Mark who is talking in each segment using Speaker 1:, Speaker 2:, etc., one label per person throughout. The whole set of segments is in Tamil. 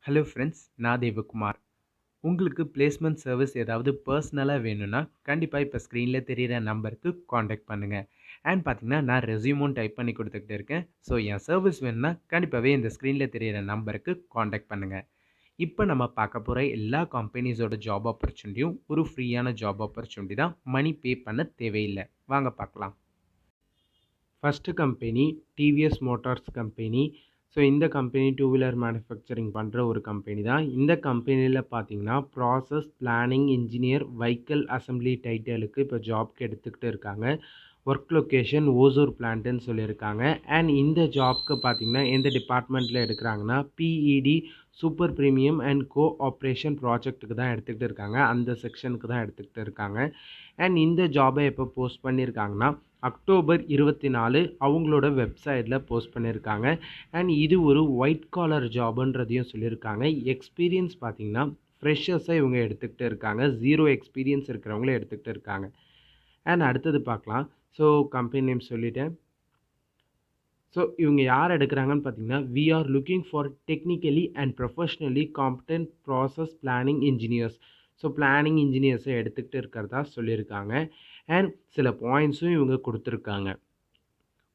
Speaker 1: ஹலோ ஃப்ரெண்ட்ஸ், நான் தேவகுமார். உங்களுக்கு பிளேஸ்மெண்ட் சர்வீஸ் ஏதாவது பர்சனலாக வேணும்னா கண்டிப்பாக இப்போ ஸ்க்ரீனில் தெரிகிற நம்பருக்கு காண்டாக்ட் பண்ணுங்கள். அண்ட் பார்த்தீங்கன்னா நான் ரெஸ்யூமும் டைப் பண்ணி கொடுத்துக்கிட்டு இருக்கேன். ஸோ என் சர்வீஸ் வேணும்னா கண்டிப்பாகவே இந்த ஸ்க்ரீனில் தெரிகிற நம்பருக்கு காண்டாக்ட் பண்ணுங்கள். இப்போ நம்ம பார்க்க போகிற எல்லா கம்பெனிஸோட ஜாப் ஆப்பர்ச்சுனிட்டியும் ஒரு ஃப்ரீயான ஜாப் ஆப்பர்ச்சுனிட்டி தான். மணி பே பண்ண தேவையில்லை. வாங்க பார்க்கலாம். First company TVS Motors company. So இந்த கம்பெனி டூ வீலர் மேனுஃபேக்சரிங் பண்ணுற ஒரு கம்பெனி தான். இந்த கம்பெனியில் பார்த்தீங்கன்னா process planning engineer vehicle assembly டைட்டலுக்கு இப்போ ஜாப்க்கு எடுத்துக்கிட்டு இருக்காங்க. ஒர்க் லொக்கேஷன் ஓசூர் பிளான்ட்டுன்னு சொல்லியிருக்காங்க. அண்ட் இந்த ஜாப்க்கு பார்த்தீங்கன்னா எந்த டிபார்ட்மெண்ட்டில் எடுக்கிறாங்கன்னா PED super premium and co operation ப்ராஜெக்ட்டுக்கு தான் எடுத்துக்கிட்டு இருக்காங்க. அந்த செக்ஷனுக்கு தான் எடுத்துக்கிட்டு இருக்காங்க. அண்ட் இந்த ஜாபை எப்போ போஸ்ட் பண்ணியிருக்காங்கன்னா அக்டோபர் 24 அவங்களோட வெப்சைட்டில் போஸ்ட் பண்ணியிருக்காங்க. அண்ட் இது ஒரு ஒயிட் காலர் ஜாபுன்றதையும் சொல்லியிருக்காங்க. எக்ஸ்பீரியன்ஸ் பார்த்தீங்கன்னா ஃப்ரெஷர்ஸை இவங்க எடுத்துக்கிட்டு இருக்காங்க. 0 எக்ஸ்பீரியன்ஸ் இருக்கிறவங்கள எடுத்துக்கிட்டு இருக்காங்க. அண்ட் அடுத்தது பார்க்கலாம். ஸோ கம்பெனி நேம் சொல்லிட்டேன். ஸோ இவங்க யார் எடுக்கிறாங்கன்னு பார்த்தீங்கன்னா we are looking for technically and professionally competent process planning engineers. So planning இன்ஜினியர்ஸை எடுத்துக்கிட்டு இருக்கிறதா சொல்லியிருக்காங்க. அண்ட் சில பாயிண்ட்ஸும் இவங்க கொடுத்துருக்காங்க.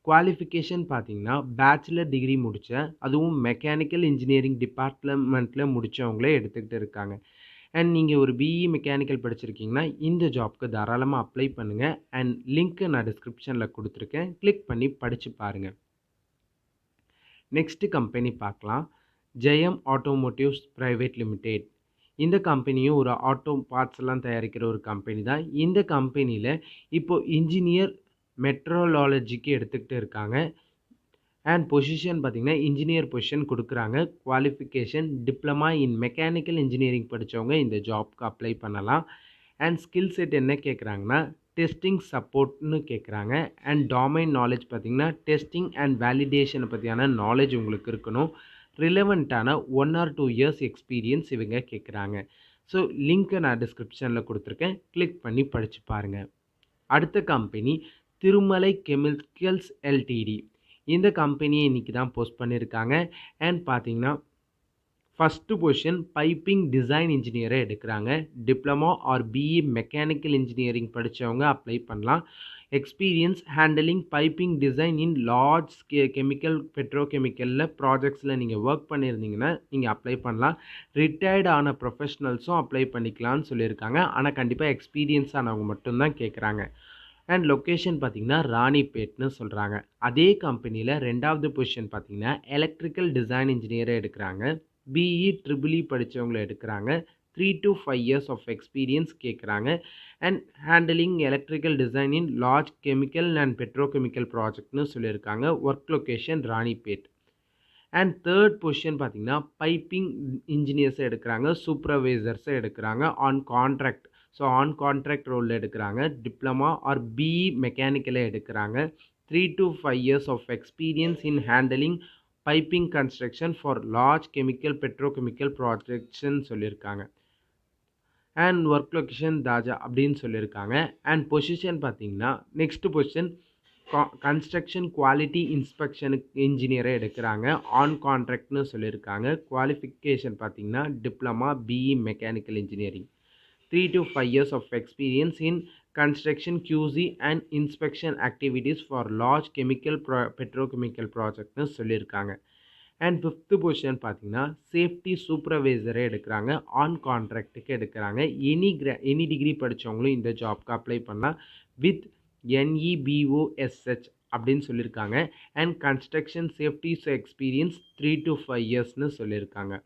Speaker 1: குவாலிஃபிகேஷன் பார்த்தீங்கன்னா பேச்சுலர் டிகிரி முடித்த, அதுவும் மெக்கானிக்கல் இன்ஜினியரிங் டிபார்ட்மெண்ட்டில் முடித்தவங்களே எடுத்துக்கிட்டு இருக்காங்க. அண்ட் நீங்கள் ஒரு பிஇ மெக்கானிக்கல் படிச்சிருக்கீங்கன்னா இந்த ஜாப்க்கு தாராளமாக அப்ளை பண்ணுங்கள். அண்ட் லிங்க்கு நான் டிஸ்கிரிப்ஷனில் கொடுத்துருக்கேன். கிளிக் பண்ணி படித்து பாருங்கள். நெக்ஸ்ட்டு கம்பெனி பார்க்கலாம். ஜெயம் ஆட்டோமோட்டிவ்ஸ் பிரைவேட் லிமிடெட். இந்த கம்பெனியும் ஒரு ஆட்டோ பார்ட்ஸ் எல்லாம் தயாரிக்கிற ஒரு கம்பெனி தான். இந்த கம்பெனியில் இப்போது இன்ஜினியர் மெட்ரோலாலஜிக்கு எடுத்துக்கிட்டு இருக்காங்க. அண்ட் பொசிஷன் பார்த்திங்கன்னா இன்ஜினியர் பொசிஷன் கொடுக்குறாங்க. Qualification diploma in mechanical engineering படித்தவங்க இந்த ஜாப்க்கு அப்ளை பண்ணலாம். அண்ட் ஸ்கில் செட் என்ன கேட்குறாங்கன்னா டெஸ்டிங் சப்போர்ட்னு கேட்குறாங்க. அண்ட் டாமைன் நாலேஜ் பார்த்திங்கன்னா டெஸ்டிங் அண்ட் வேலிடேஷனை பற்றியான நாலேஜ் உங்களுக்கு இருக்கணும். ரிலவெண்ட்டான 1 or 2 இயர்ஸ் எக்ஸ்பீரியன்ஸ் இவங்க கேட்குறாங்க. ஸோ லிங்க்கை நான் டிஸ்கிரிப்ஷனில் கொடுத்துருக்கேன். கிளிக் பண்ணி படித்து பாருங்கள். அடுத்த கம்பெனி திருமலை கெமிக்கல்ஸ் எல்டிடி. இந்த கம்பெனியை இன்றைக்கி தான் போஸ்ட் பண்ணியிருக்காங்க. அண்ட் பார்த்தீங்கன்னா ஃபஸ்ட்டு பொசிஷன் பைப்பிங் டிசைன் இன்ஜினியரை எடுக்கிறாங்க. Diploma or BE mechanical engineering படித்தவங்க அப்ளை பண்ணலாம். Experience handling piping design in large chemical பெட்ரோகெமிக்கலில் ப்ராஜெக்ட்ஸில் நீங்கள் ஒர்க் பண்ணியிருந்தீங்கன்னா நீங்கள் அப்ளை பண்ணலாம். ரிட்டையர்டு ஆன ப்ரொஃபஷ்னல்ஸும் அப்ளை பண்ணிக்கலாம்னு சொல்லியிருக்காங்க. ஆனால் கண்டிப்பாக எக்ஸ்பீரியன்ஸ் ஆனவங்க மட்டும்தான் கேட்குறாங்க. அண்ட் லொக்கேஷன் பார்த்திங்கன்னா ராணிப்பேட்னு சொல்கிறாங்க. அதே கம்பெனியில் ரெண்டாவது பொசிஷன் பார்த்திங்கன்னா எலக்ட்ரிக்கல் டிசைன் இன்ஜினியரை எடுக்கிறாங்க. பிஇ ட்ரிபிள் இ படித்தவங்களை எடுக்கிறாங்க. 3 to 5 years ஆஃப் எக்ஸ்பீரியன்ஸ் கேட்குறாங்க. And handling electrical design in large chemical and petrochemical ப்ராஜெக்ட்னு சொல்லியிருக்காங்க. Work location Ranipet. And third position பார்த்திங்கன்னா பைப்பிங் இன்ஜினியர்ஸை எடுக்கிறாங்க. சூப்பர்வைசர்ஸை எடுக்கிறாங்க on contract. So on contract ரோலில் எடுக்கிறாங்க. டிப்ளமா ஆர் பிஇ மெக்கானிக்கலை எடுக்கிறாங்க. 3 to 5 years of experience in handling piping construction for large chemical petrochemical ப்ராஜெக்ட்ஸ்ன்னு சொல்லியிருக்காங்க. அண்ட் ஒர்க் லொக்கேஷன் தாஜா அப்படின்னு சொல்லியிருக்காங்க. அண்ட் பொசிஷன் பார்த்தீங்கன்னா நெக்ஸ்ட் பொசிஷன் கன்ஸ்ட்ரக்ஷன் குவாலிட்டி இன்ஸ்பெக்ஷனுக்கு இன்ஜினியரை எடுக்கிறாங்க. ஆன் கான்ட்ராக்ட்னு சொல்லியிருக்காங்க. குவாலிஃபிகேஷன் பார்த்தீங்கன்னா diploma BE mechanical engineering. 3 to 5 years of experience in construction QC and inspection activities for large chemical petrochemical projectனு சொல்லியிருக்காங்க. அண்ட் ஃபிஃப்த்து பொசிஷன் பார்த்தீங்கன்னா சேஃப்டி சூப்பர்வைசரை எடுக்கிறாங்க. ஆன் கான்ட்ராக்டுக்கு எடுக்கிறாங்க. எனி டிகிரி படித்தவங்களும் இந்த ஜாப்க்கு அப்ளை பண்ணலாம். வித் NEBOSH அப்படின்னு சொல்லியிருக்காங்க. And construction safety experience 3 to 5 yearsனு சொல்லியிருக்காங்க.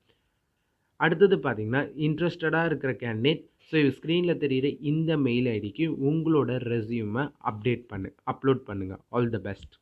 Speaker 1: அடுத்தது பார்த்தீங்கன்னா இன்ட்ரெஸ்டடாக இருக்கிற கேண்டிடேட் ஸோ ஸ்க்ரீனில் தெரிகிற இந்த மெயில் ஐடிக்கு உங்களோட ரெஸ்யூமை அப்லோட் பண்ணுங்கள். All the best.